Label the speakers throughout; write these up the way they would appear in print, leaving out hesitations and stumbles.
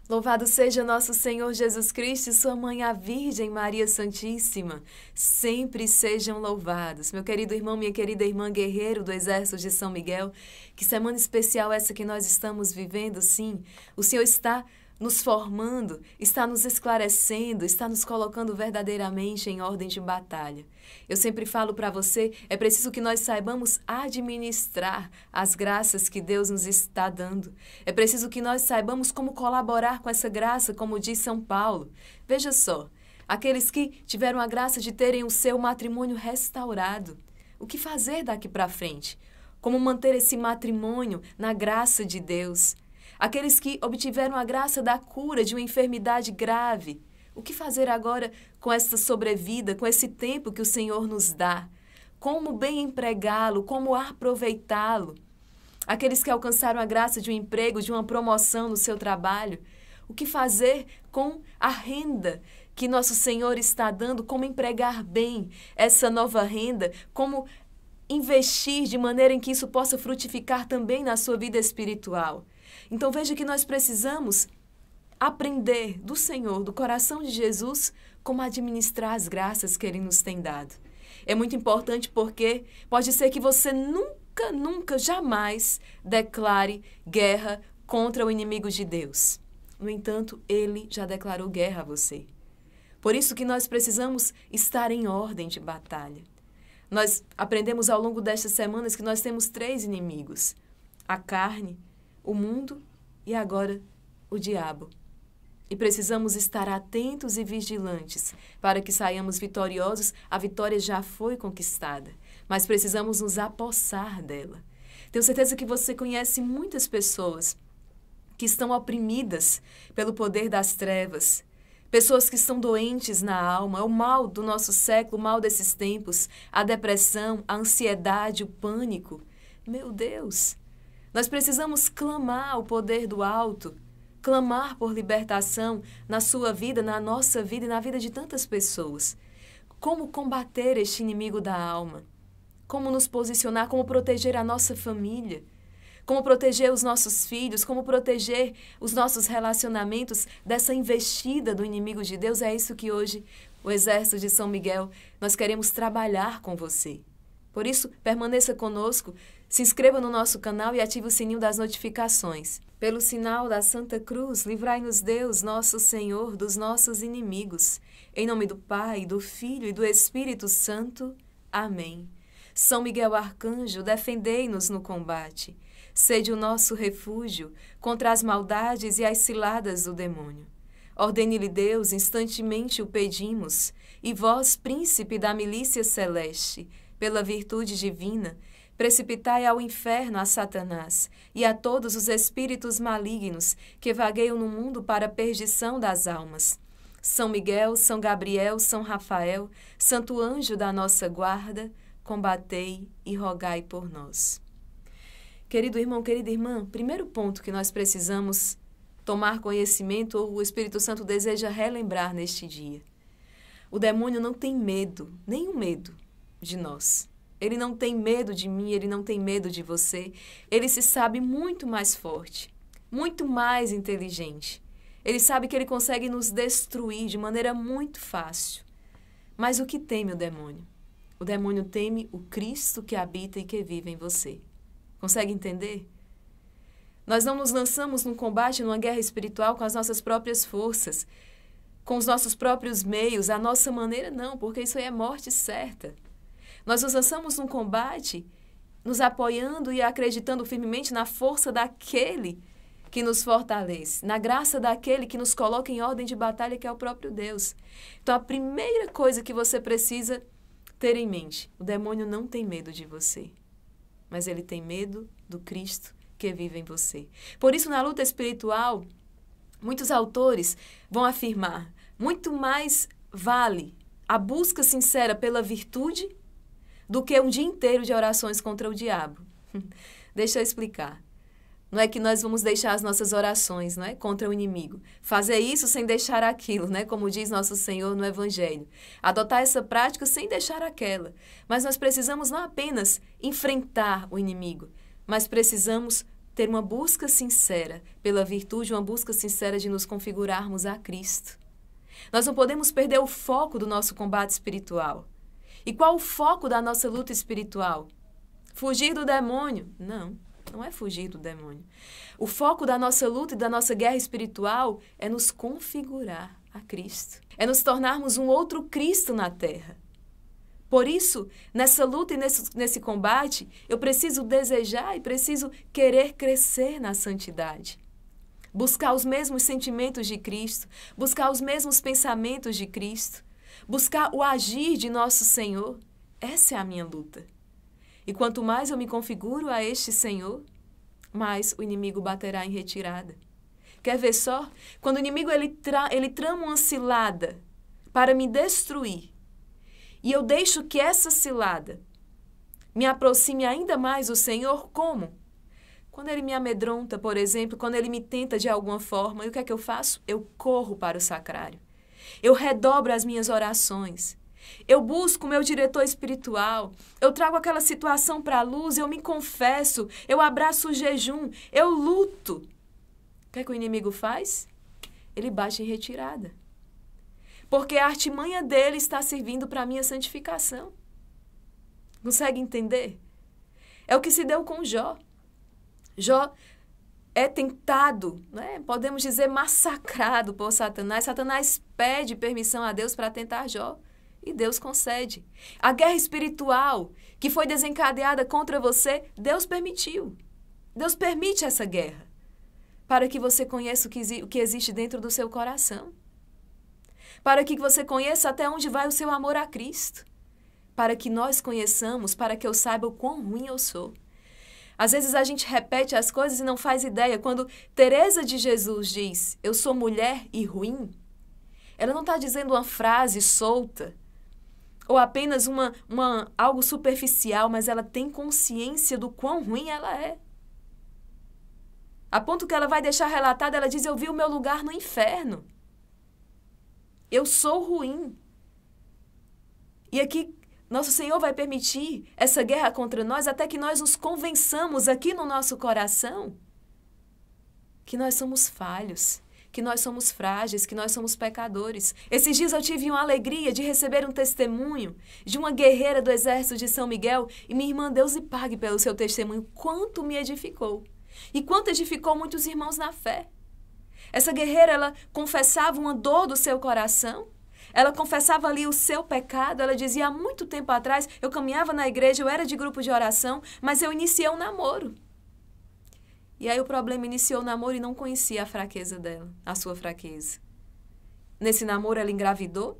Speaker 1: Louvado seja nosso Senhor Jesus Cristo e sua mãe, a Virgem Maria Santíssima. Sempre sejam louvados. Meu querido irmão, minha querida irmã, guerreiro do Exército de São Miguel, que semana especial essa que nós estamos vivendo, sim. O Senhor está nos formando, está nos esclarecendo, está nos colocando verdadeiramente em ordem de batalha. Eu sempre falo para você, é preciso que nós saibamos administrar as graças que Deus nos está dando. É preciso que nós saibamos como colaborar com essa graça, como diz São Paulo. Veja só, aqueles que tiveram a graça de terem o seu matrimônio restaurado. O que fazer daqui para frente? Como manter esse matrimônio na graça de Deus? Aqueles que obtiveram a graça da cura de uma enfermidade grave. O que fazer agora com esta sobrevida, com esse tempo que o Senhor nos dá? Como bem empregá-lo, como aproveitá-lo? Aqueles que alcançaram a graça de um emprego, de uma promoção no seu trabalho. O que fazer com a renda que nosso Senhor está dando? Como empregar bem essa nova renda? Como investir de maneira em que isso possa frutificar também na sua vida espiritual? Então veja que nós precisamos aprender do Senhor, do coração de Jesus, como administrar as graças que Ele nos tem dado. É muito importante porque pode ser que você nunca, jamais declare guerra contra o inimigo de Deus. No entanto, Ele já declarou guerra a você. Por isso que nós precisamos estar em ordem de batalha. Nós aprendemos ao longo destas semanas que nós temos 3 inimigos: a carne, o mundo e agora o diabo. E precisamos estar atentos e vigilantes para que saiamos vitoriosos. A vitória já foi conquistada, mas precisamos nos apossar dela. Tenho certeza que você conhece muitas pessoas que estão oprimidas pelo poder das trevas, pessoas que estão doentes na alma, o mal do nosso século, o mal desses tempos, a depressão, a ansiedade, o pânico. Meu Deus! Nós precisamos clamar o poder do alto, clamar por libertação na sua vida, na nossa vida e na vida de tantas pessoas. Como combater este inimigo da alma? Como nos posicionar, como proteger a nossa família? Como proteger os nossos filhos? Como proteger os nossos relacionamentos dessa investida do inimigo de Deus? É isso que hoje o Exército de São Miguel, nós queremos trabalhar com você. Por isso, permaneça conosco, se inscreva no nosso canal e ative o sininho das notificações. Pelo sinal da Santa Cruz, livrai-nos Deus, nosso Senhor, dos nossos inimigos. Em nome do Pai, do Filho e do Espírito Santo. Amém. São Miguel Arcanjo, defendei-nos no combate. Sede o nosso refúgio contra as maldades e as ciladas do demônio. Ordene-lhe Deus, instantemente o pedimos, e vós, príncipe da milícia celeste, pela virtude divina, precipitai ao inferno a Satanás e a todos os espíritos malignos que vagueiam no mundo para a perdição das almas. São Miguel, São Gabriel, São Rafael, Santo Anjo da nossa guarda, combatei e rogai por nós. Querido irmão, querida irmã, primeiro ponto que nós precisamos tomar conhecimento, ou o Espírito Santo deseja relembrar neste dia. O demônio não tem medo, nenhum medo de nós. Ele não tem medo de mim, ele não tem medo de você. Ele se sabe muito mais forte, muito mais inteligente. Ele sabe que ele consegue nos destruir de maneira muito fácil. Mas o que teme o demônio? O demônio teme o Cristo que habita e que vive em você. Consegue entender? Nós não nos lançamos num combate, numa guerra espiritual com as nossas próprias forças, com os nossos próprios meios, a nossa maneira não, porque isso aí é morte certa. Nós nos lançamos num combate, nos apoiando e acreditando firmemente na força daquele que nos fortalece, na graça daquele que nos coloca em ordem de batalha, que é o próprio Deus. Então, a primeira coisa que você precisa ter em mente: o demônio não tem medo de você, mas ele tem medo do Cristo que vive em você. Por isso, na luta espiritual, muitos autores vão afirmar: muito mais vale a busca sincera pela virtude do que um dia inteiro de orações contra o diabo. Deixa eu explicar. Não é que nós vamos deixar as nossas orações, não é, contra o inimigo. Fazer isso sem deixar aquilo, né, como diz nosso Senhor no Evangelho. Adotar essa prática sem deixar aquela. Mas nós precisamos não apenas enfrentar o inimigo, mas precisamos ter uma busca sincera pela virtude, uma busca sincera de nos configurarmos a Cristo. Nós não podemos perder o foco do nosso combate espiritual. E qual o foco da nossa luta espiritual? Fugir do demônio? Não, não é fugir do demônio. O foco da nossa luta e da nossa guerra espiritual é nos configurar a Cristo. É nos tornarmos um outro Cristo na terra. Por isso, nessa luta e nesse combate, eu preciso desejar e preciso querer crescer na santidade. Buscar os mesmos sentimentos de Cristo, buscar os mesmos pensamentos de Cristo, buscar o agir de nosso Senhor. Essa é a minha luta. E quanto mais eu me configuro a este Senhor, mais o inimigo baterá em retirada. Quer ver só? Quando o inimigo ele trama uma cilada para me destruir, e eu deixo que essa cilada me aproxime ainda mais do Senhor, como? Quando ele me amedronta, por exemplo, quando ele me tenta de alguma forma, e o que é que eu faço? Eu corro para o sacrário. Eu redobro as minhas orações. Eu busco o meu diretor espiritual. Eu trago aquela situação para a luz, eu me confesso, eu abraço o jejum, eu luto. O que é que o inimigo faz? Ele bate em retirada. Porque a artimanha dele está servindo para a minha santificação. Consegue entender? É o que se deu com Jó. Jó é tentado, né? Podemos dizer massacrado por Satanás. Satanás pede permissão a Deus para tentar Jó e Deus concede. A guerra espiritual que foi desencadeada contra você, Deus permitiu. Deus permite essa guerra para que você conheça o que existe dentro do seu coração. Para que você conheça até onde vai o seu amor a Cristo. Para que nós conheçamos, para que eu saiba o quão ruim eu sou. Às vezes a gente repete as coisas e não faz ideia. Quando Teresa de Jesus diz, eu sou mulher e ruim, ela não está dizendo uma frase solta ou apenas algo superficial, mas ela tem consciência do quão ruim ela é. A ponto que ela vai deixar relatada, ela diz, eu vi o meu lugar no inferno. Eu sou ruim. E aqui, nosso Senhor vai permitir essa guerra contra nós até que nós nos convençamos aqui no nosso coração que nós somos falhos, que nós somos frágeis, que nós somos pecadores. Esses dias eu tive uma alegria de receber um testemunho de uma guerreira do Exército de São Miguel e minha irmã, Deus lhe pague pelo seu testemunho, quanto me edificou. E quanto edificou muitos irmãos na fé. Essa guerreira, ela confessava uma dor do seu coração, ela confessava ali o seu pecado, ela dizia, há muito tempo atrás, eu caminhava na igreja, eu era de grupo de oração, mas eu iniciei um namoro. E aí o problema iniciou o namoro e não conhecia a fraqueza dela, a sua fraqueza. Nesse namoro ela engravidou,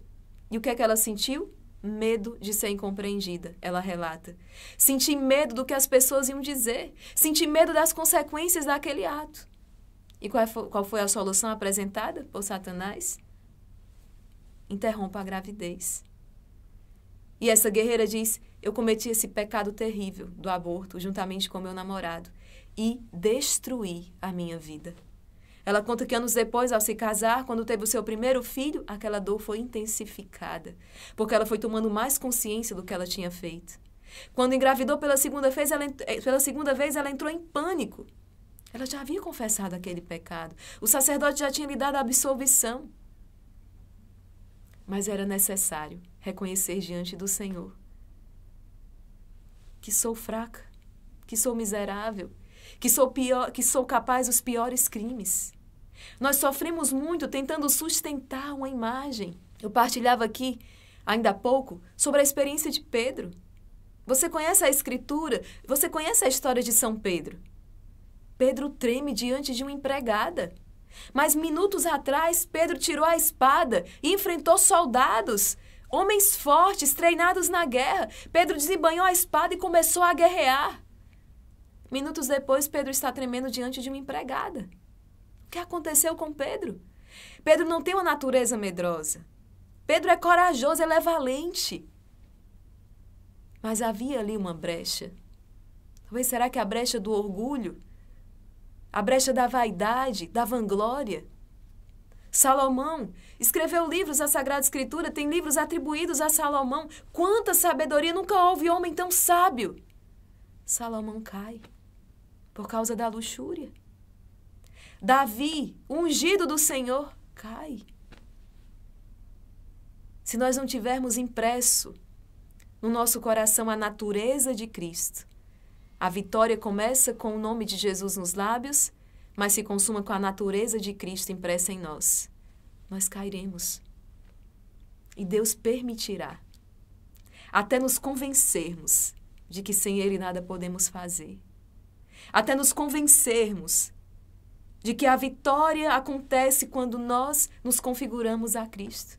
Speaker 1: e o que é que ela sentiu? Medo de ser incompreendida, ela relata. Senti medo do que as pessoas iam dizer, senti medo das consequências daquele ato. E qual foi a solução apresentada por Satanás? Interrompa a gravidez. E essa guerreira diz, eu cometi esse pecado terrível do aborto, juntamente com meu namorado, e destruí a minha vida. Ela conta que anos depois, ao se casar, quando teve o seu primeiro filho, aquela dor foi intensificada, porque ela foi tomando mais consciência do que ela tinha feito. Quando engravidou pela segunda vez, ela entrou em pânico. Ela já havia confessado aquele pecado. O sacerdote já tinha lhe dado a absolvição. Mas era necessário reconhecer diante do Senhor que sou fraca, que sou miserável, que sou capaz dos piores crimes. Nós sofremos muito tentando sustentar uma imagem. Eu partilhava aqui, ainda há pouco, sobre a experiência de Pedro. Você conhece a Escritura? Você conhece a história de São Pedro? Pedro treme diante de uma empregada. Mas minutos atrás, Pedro tirou a espada e enfrentou soldados, homens fortes, treinados na guerra. Pedro desembanhou a espada e começou a guerrear. Minutos depois, Pedro está tremendo diante de uma empregada. O que aconteceu com Pedro? Pedro não tem uma natureza medrosa. Pedro é corajoso, ele é valente. Mas havia ali uma brecha. Talvez será que a brecha do orgulho? A brecha da vaidade, da vanglória? Salomão escreveu livros da Sagrada Escritura, tem livros atribuídos a Salomão. Quanta sabedoria, nunca houve homem tão sábio. Salomão cai. por causa da luxúria. Davi, ungido do Senhor, cai. Se nós não tivermos impresso no nosso coração a natureza de Cristo, a vitória começa com o nome de Jesus nos lábios, mas se consuma com a natureza de Cristo impressa em nós. Nós cairemos. E Deus permitirá, até nos convencermos de que sem Ele nada podemos fazer. Até nos convencermos de que a vitória acontece quando nós nos configuramos a Cristo.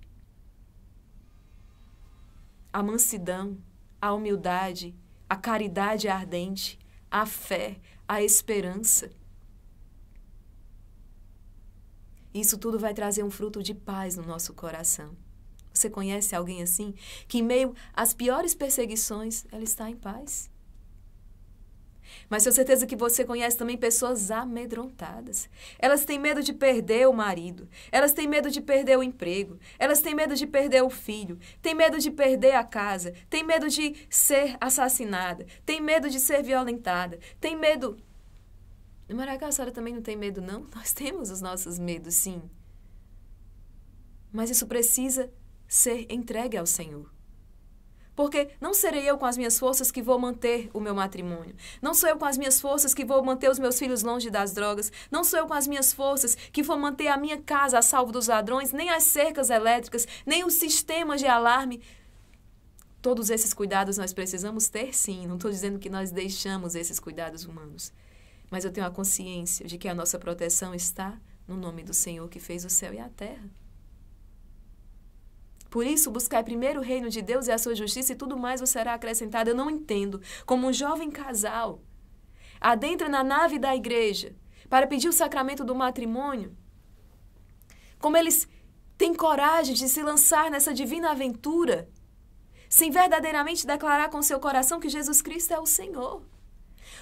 Speaker 1: A mansidão, a humildade, a caridade ardente, a fé, a esperança. Isso tudo vai trazer um fruto de paz no nosso coração. Você conhece alguém assim? Que em meio às piores perseguições, ela está em paz. Mas tenho certeza que você conhece também pessoas amedrontadas. Elas têm medo de perder o marido. Elas têm medo de perder o emprego. Elas têm medo de perder o filho. Têm medo de perder a casa. Têm medo de ser assassinada. Têm medo de ser violentada. Têm medo... No Maracá, a senhora também não tem medo, não? Nós temos os nossos medos, sim. Mas isso precisa ser entregue ao Senhor. Porque não serei eu com as minhas forças que vou manter o meu matrimônio. Não sou eu com as minhas forças que vou manter os meus filhos longe das drogas. Não sou eu com as minhas forças que vou manter a minha casa a salvo dos ladrões, nem as cercas elétricas, nem os sistemas de alarme. Todos esses cuidados nós precisamos ter, sim. Não estou dizendo que nós deixamos esses cuidados humanos. Mas eu tenho a consciência de que a nossa proteção está no nome do Senhor que fez o céu e a terra. Por isso, buscai primeiro o reino de Deus e a sua justiça e tudo mais vos será acrescentado. Eu não entendo como um jovem casal adentra na nave da igreja para pedir o sacramento do matrimônio, como eles têm coragem de se lançar nessa divina aventura, sem verdadeiramente declarar com seu coração que Jesus Cristo é o Senhor.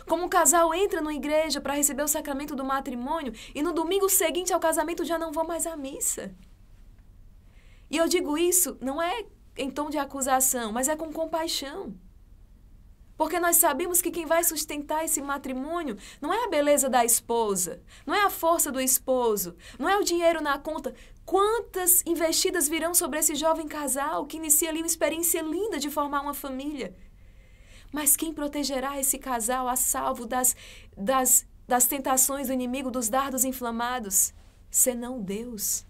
Speaker 1: Como um casal entra numa igreja para receber o sacramento do matrimônio e no domingo seguinte ao casamento já não vão mais à missa. E eu digo isso não é em tom de acusação, mas é com compaixão. Porque nós sabemos que quem vai sustentar esse matrimônio não é a beleza da esposa, não é a força do esposo, não é o dinheiro na conta. Quantas investidas virão sobre esse jovem casal que inicia ali uma experiência linda de formar uma família? Mas quem protegerá esse casal a salvo das tentações do inimigo, dos dardos inflamados? Senão Deus.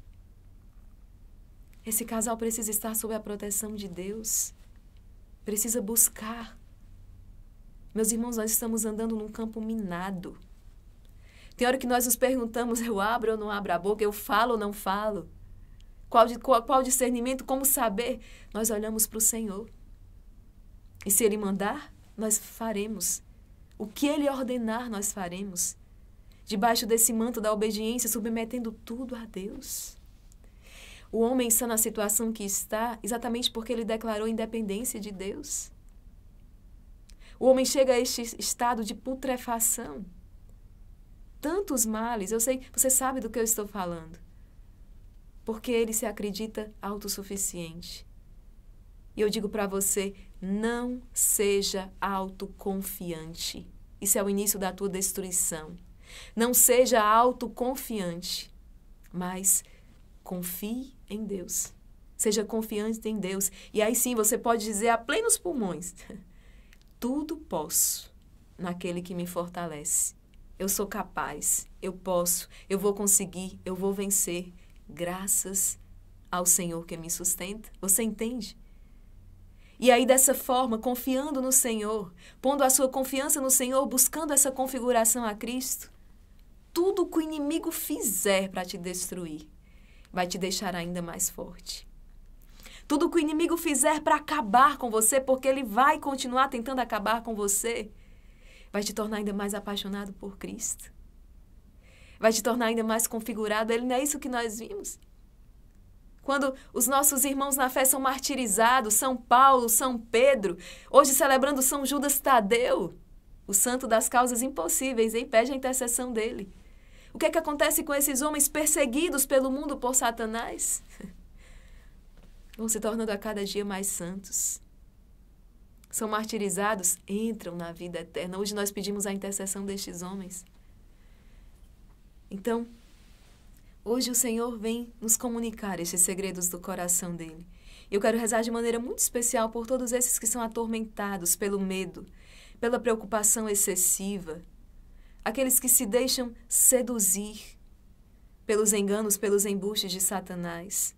Speaker 1: Esse casal precisa estar sob a proteção de Deus. Precisa buscar. Meus irmãos, nós estamos andando num campo minado. Tem hora que nós nos perguntamos, eu abro ou não abro a boca? Eu falo ou não falo? Qual discernimento? Como saber? Nós olhamos para o Senhor. E se Ele mandar, nós faremos. O que Ele ordenar, nós faremos. Debaixo desse manto da obediência, submetendo tudo a Deus. O homem está na situação que está exatamente porque ele declarou independência de Deus. O homem chega a este estado de putrefação. Tantos males, eu sei, você sabe do que eu estou falando. Porque ele se acredita autossuficiente. E eu digo para você, não seja autoconfiante. Isso é o início da tua destruição. Não seja autoconfiante, mas confie em Deus. Seja confiante em Deus. E aí sim você pode dizer a plenos pulmões, tudo posso naquele que me fortalece. Eu sou capaz, eu posso, eu vou conseguir, eu vou vencer, graças ao Senhor que me sustenta. Você entende? E aí, dessa forma, confiando no Senhor, pondo a sua confiança no Senhor, buscando essa configuração a Cristo, tudo que o inimigo fizer para te destruir, vai te deixar ainda mais forte. Tudo que o inimigo fizer para acabar com você, porque ele vai continuar tentando acabar com você, vai te tornar ainda mais apaixonado por Cristo. Vai te tornar ainda mais configurado. Ele não é isso que nós vimos? Quando os nossos irmãos na fé são martirizados, São Paulo, São Pedro, hoje celebrando São Judas Tadeu, o santo das causas impossíveis, e pede a intercessão dele. O que é que acontece com esses homens perseguidos pelo mundo por Satanás? Vão se tornando a cada dia mais santos. são martirizados, entram na vida eterna. Hoje nós pedimos a intercessão destes homens. Então, hoje o Senhor vem nos comunicar estes segredos do coração dele. Eu quero rezar de maneira muito especial por todos esses que são atormentados pelo medo, pela preocupação excessiva, aqueles que se deixam seduzir pelos enganos, pelos embustes de Satanás.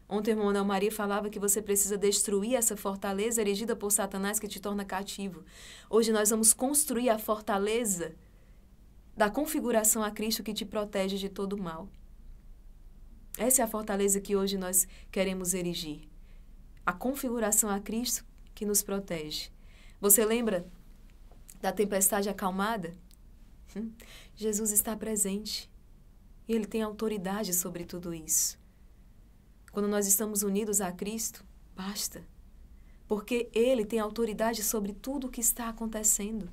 Speaker 1: Ontem, irmão Ana Maria falava que você precisa destruir essa fortaleza erigida por Satanás que te torna cativo. Hoje nós vamos construir a fortaleza da configuração a Cristo que te protege de todo mal. Essa é a fortaleza que hoje nós queremos erigir. A configuração a Cristo que nos protege. Você lembra da tempestade acalmada? Jesus está presente. E Ele tem autoridade sobre tudo isso. Quando nós estamos unidos a Cristo, basta. Porque Ele tem autoridade sobre tudo o que está acontecendo.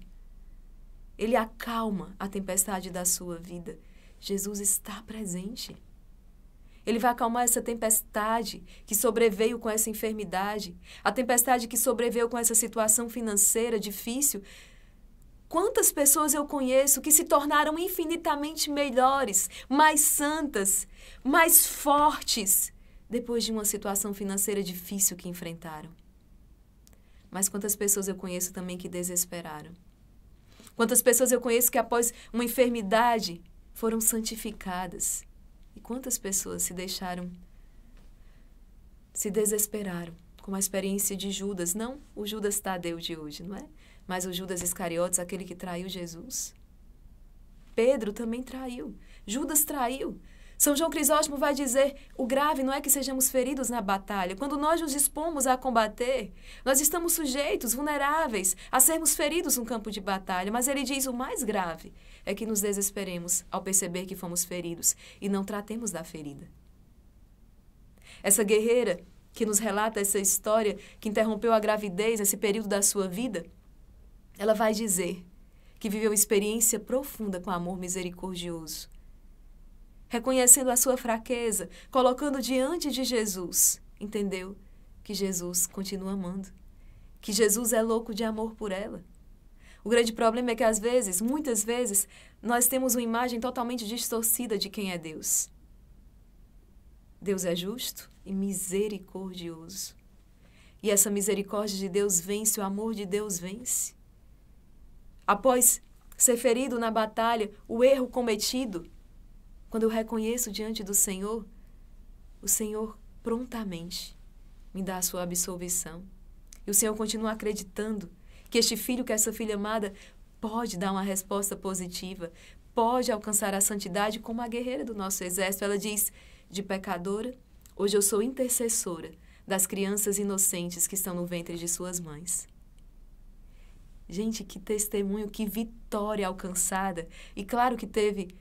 Speaker 1: Ele acalma a tempestade da sua vida. Jesus está presente. Ele vai acalmar essa tempestade que sobreveio com essa enfermidade, a tempestade que sobreveio com essa situação financeira difícil. Quantas pessoas eu conheço que se tornaram infinitamente melhores, mais santas, mais fortes, depois de uma situação financeira difícil que enfrentaram. Mas quantas pessoas eu conheço também que desesperaram. Quantas pessoas eu conheço que após uma enfermidade foram santificadas. E quantas pessoas se desesperaram com a experiência de Judas. Não o Judas Tadeu de hoje, não é? Mas o Judas Iscariotes, aquele que traiu Jesus. Pedro também traiu. Judas traiu. São João Crisóstomo vai dizer, o grave não é que sejamos feridos na batalha. Quando nós nos dispomos a combater, nós estamos sujeitos, vulneráveis, a sermos feridos no campo de batalha. Mas ele diz, o mais grave é que nos desesperemos ao perceber que fomos feridos e não tratemos da ferida. Essa guerreira que nos relata essa história, que interrompeu a gravidez nesse período da sua vida, ela vai dizer que viveu experiência profunda com amor misericordioso. Reconhecendo a sua fraqueza, colocando diante de Jesus, entendeu que Jesus continua amando, que Jesus é louco de amor por ela. O grande problema é que, às vezes, muitas vezes, nós temos uma imagem totalmente distorcida de quem é Deus. Deus é justo e misericordioso. E essa misericórdia de Deus vence, o amor de Deus vence. Após ser ferido na batalha, o erro cometido, quando eu reconheço diante do Senhor, o Senhor prontamente me dá a sua absolvição. E o Senhor continua acreditando que este filho, que essa filha amada, pode dar uma resposta positiva, pode alcançar a santidade como a guerreira do nosso exército. Ela diz, de pecadora, hoje eu sou intercessora das crianças inocentes que estão no ventre de suas mães. Gente, que testemunho, que vitória alcançada. E claro que teve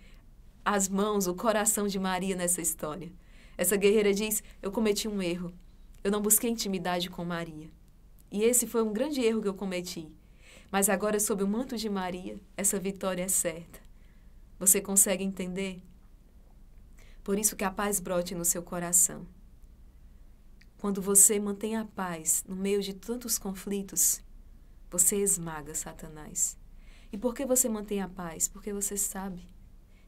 Speaker 1: as mãos, o coração de Maria nessa história. Essa guerreira diz, eu cometi um erro. Eu não busquei intimidade com Maria. E esse foi um grande erro que eu cometi. Mas agora, sob o manto de Maria, essa vitória é certa. Você consegue entender? Por isso que a paz brote no seu coração. Quando você mantém a paz no meio de tantos conflitos, você esmaga Satanás. E por que você mantém a paz? Porque você sabe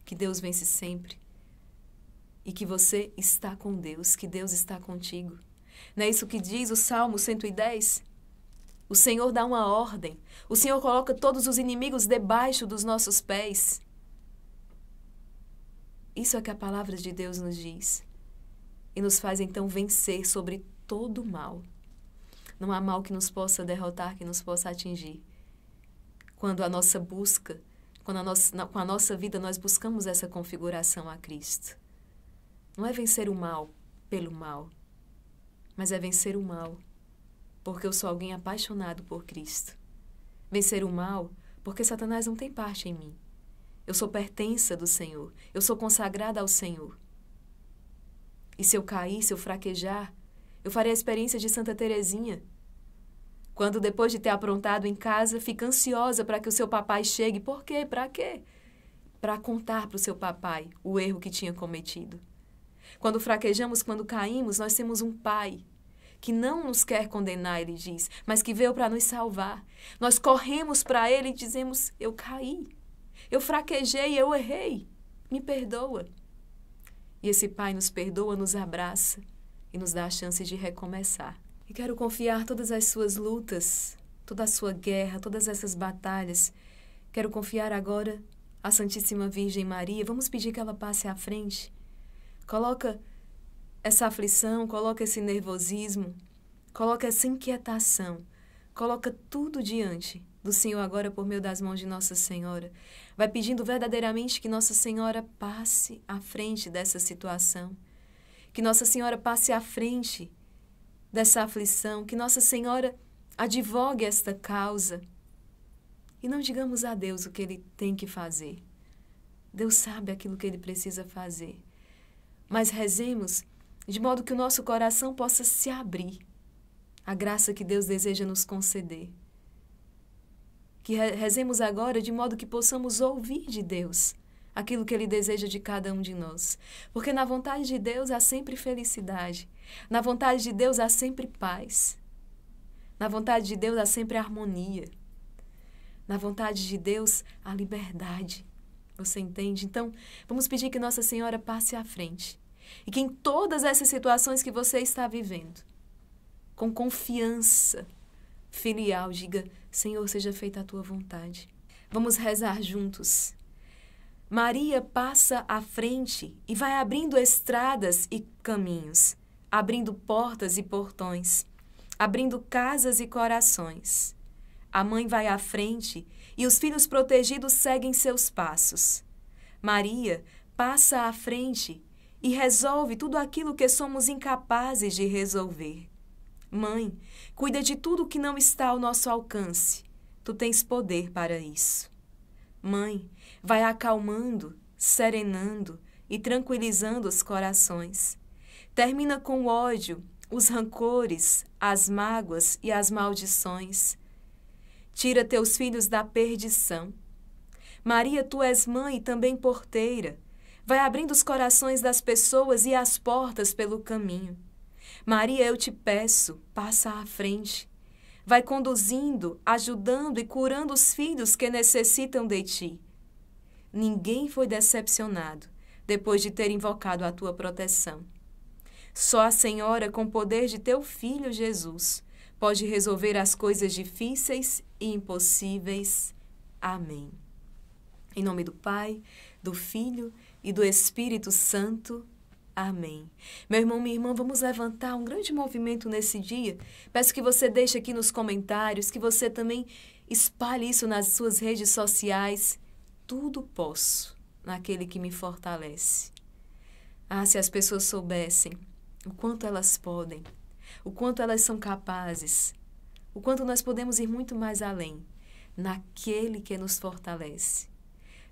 Speaker 1: que Deus vence sempre e que você está com Deus, que Deus está contigo. Não é isso que diz o Salmo 110? O Senhor dá uma ordem. O Senhor coloca todos os inimigos debaixo dos nossos pés. Isso é que a palavra de Deus nos diz. E nos faz, então, vencer sobre todo o mal. Não há mal que nos possa derrotar, que nos possa atingir. Quando a nossa busca, com a nossa vida, nós buscamos essa configuração a Cristo. Não é vencer o mal pelo mal, mas é vencer o mal porque eu sou alguém apaixonado por Cristo. Vencer o mal porque Satanás não tem parte em mim. Eu sou pertença do Senhor. Eu sou consagrada ao Senhor. E se eu cair, se eu fraquejar, eu farei a experiência de Santa Teresinha, quando depois de ter aprontado em casa, fica ansiosa para que o seu papai chegue. Por quê? Para quê? Para contar para o seu papai o erro que tinha cometido. Quando fraquejamos, quando caímos, nós temos um pai que não nos quer condenar, ele diz, mas que veio para nos salvar. Nós corremos para ele e dizemos, eu caí, eu fraquejei, eu errei, me perdoa. E esse Pai nos perdoa, nos abraça e nos dá a chance de recomeçar. E quero confiar todas as suas lutas, toda a sua guerra, todas essas batalhas. Quero confiar agora à Santíssima Virgem Maria. Vamos pedir que ela passe à frente. Coloca essa aflição, coloca esse nervosismo, coloca essa inquietação, coloca tudo diante do Senhor agora por meio das mãos de Nossa Senhora. Vai pedindo verdadeiramente que Nossa Senhora passe à frente dessa situação, que Nossa Senhora passe à frente dessa aflição, que Nossa Senhora advogue esta causa. E não digamos a Deus o que Ele tem que fazer. Deus sabe aquilo que Ele precisa fazer. Mas rezemos de modo que o nosso coração possa se abrir à graça que Deus deseja nos conceder. Que rezemos agora de modo que possamos ouvir de Deus aquilo que Ele deseja de cada um de nós. Porque na vontade de Deus há sempre felicidade. Na vontade de Deus há sempre paz. Na vontade de Deus há sempre harmonia. Na vontade de Deus há liberdade. Você entende? Então, vamos pedir que Nossa Senhora passe à frente. E que em todas essas situações que você está vivendo, com confiança filial, diga, Senhor, seja feita a tua vontade. Vamos rezar juntos. Maria passa à frente e vai abrindo estradas e caminhos, abrindo portas e portões, abrindo casas e corações. A mãe vai à frente e os filhos protegidos seguem seus passos. Maria passa à frente e resolve tudo aquilo que somos incapazes de resolver. Mãe, cuida de tudo que não está ao nosso alcance. Tu tens poder para isso. Mãe, vai acalmando, serenando e tranquilizando os corações. Termina com o ódio, os rancores, as mágoas e as maldições. Tira teus filhos da perdição. Maria, tu és mãe e também porteira. Vai abrindo os corações das pessoas e as portas pelo caminho. Maria, eu te peço, passa à frente. Vai conduzindo, ajudando e curando os filhos que necessitam de ti. Ninguém foi decepcionado depois de ter invocado a tua proteção. Só a Senhora, com o poder de teu Filho Jesus, pode resolver as coisas difíceis e impossíveis. Amém. Em nome do Pai, do Filho e do Espírito Santo. Amém. Meu irmão, minha irmã, vamos levantar um grande movimento nesse dia. Peço que você deixe aqui nos comentários, que você também espalhe isso nas suas redes sociais. Tudo posso naquele que me fortalece. Ah, se as pessoas soubessem o quanto elas podem, o quanto elas são capazes, o quanto nós podemos ir muito mais além, naquele que nos fortalece.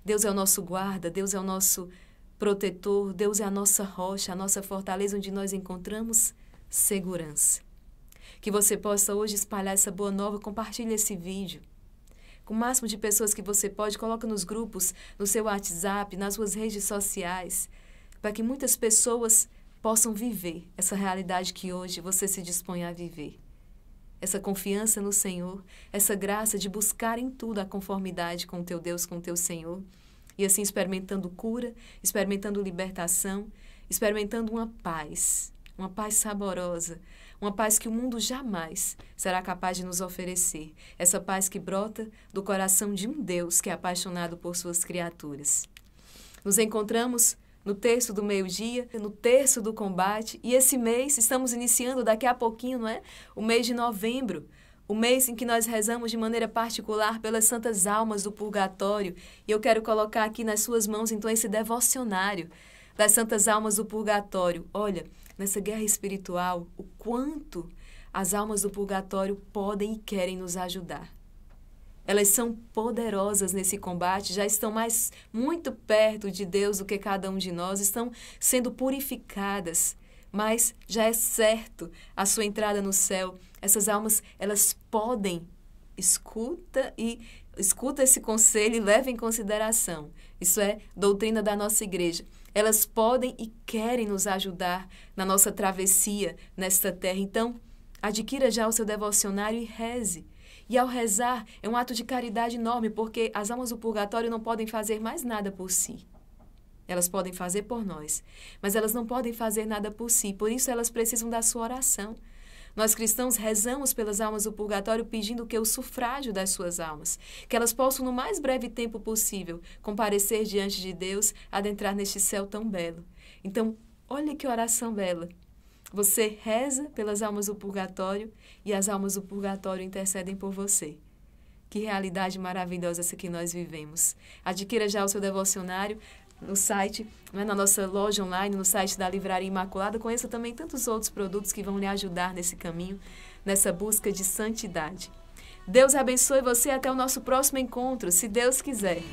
Speaker 1: Deus é o nosso guarda, Deus é o nosso protetor, Deus é a nossa rocha, a nossa fortaleza, onde nós encontramos segurança. Que você possa hoje espalhar essa boa nova, compartilhe esse vídeo. Com o máximo de pessoas que você pode, coloca nos grupos, no seu WhatsApp, nas suas redes sociais, para que muitas pessoas possam viver essa realidade que hoje você se dispõe a viver. Essa confiança no Senhor, essa graça de buscar em tudo a conformidade com o teu Deus, com o teu Senhor, e assim experimentando cura, experimentando libertação, experimentando uma paz saborosa, uma paz que o mundo jamais será capaz de nos oferecer. Essa paz que brota do coração de um Deus que é apaixonado por suas criaturas. Nos encontramos no terço do meio-dia, no terço do combate, e esse mês estamos iniciando daqui a pouquinho, não é? O mês de novembro, o mês em que nós rezamos de maneira particular pelas santas almas do purgatório. E eu quero colocar aqui nas suas mãos, então, esse devocionário das santas almas do purgatório. Olha, nessa guerra espiritual, o quanto as almas do purgatório podem e querem nos ajudar. Elas são poderosas nesse combate, já estão muito perto de Deus do que cada um de nós, estão sendo purificadas, mas já é certo a sua entrada no céu. Essas almas, elas podem, escuta esse conselho e leva em consideração. Isso é doutrina da nossa igreja. Elas podem e querem nos ajudar na nossa travessia nesta terra. Então, Adquira já o seu devocionário e reze. E ao rezar, é um ato de caridade enorme, porque as almas do purgatório não podem fazer mais nada por si. Elas podem fazer por nós, mas elas não podem fazer nada por si, por isso elas precisam da sua oração. Nós cristãos rezamos pelas almas do purgatório pedindo que o sufrágio das suas almas, que elas possam no mais breve tempo possível comparecer diante de Deus, adentrar neste céu tão belo. Então, olha que oração bela. Você reza pelas almas do purgatório e as almas do purgatório intercedem por você. Que realidade maravilhosa essa que nós vivemos. Adquira já o seu devocionário no site, na nossa loja online, no site da Livraria Imaculada. Conheça também tantos outros produtos que vão lhe ajudar nesse caminho, nessa busca de santidade. Deus abençoe você até o nosso próximo encontro, se Deus quiser.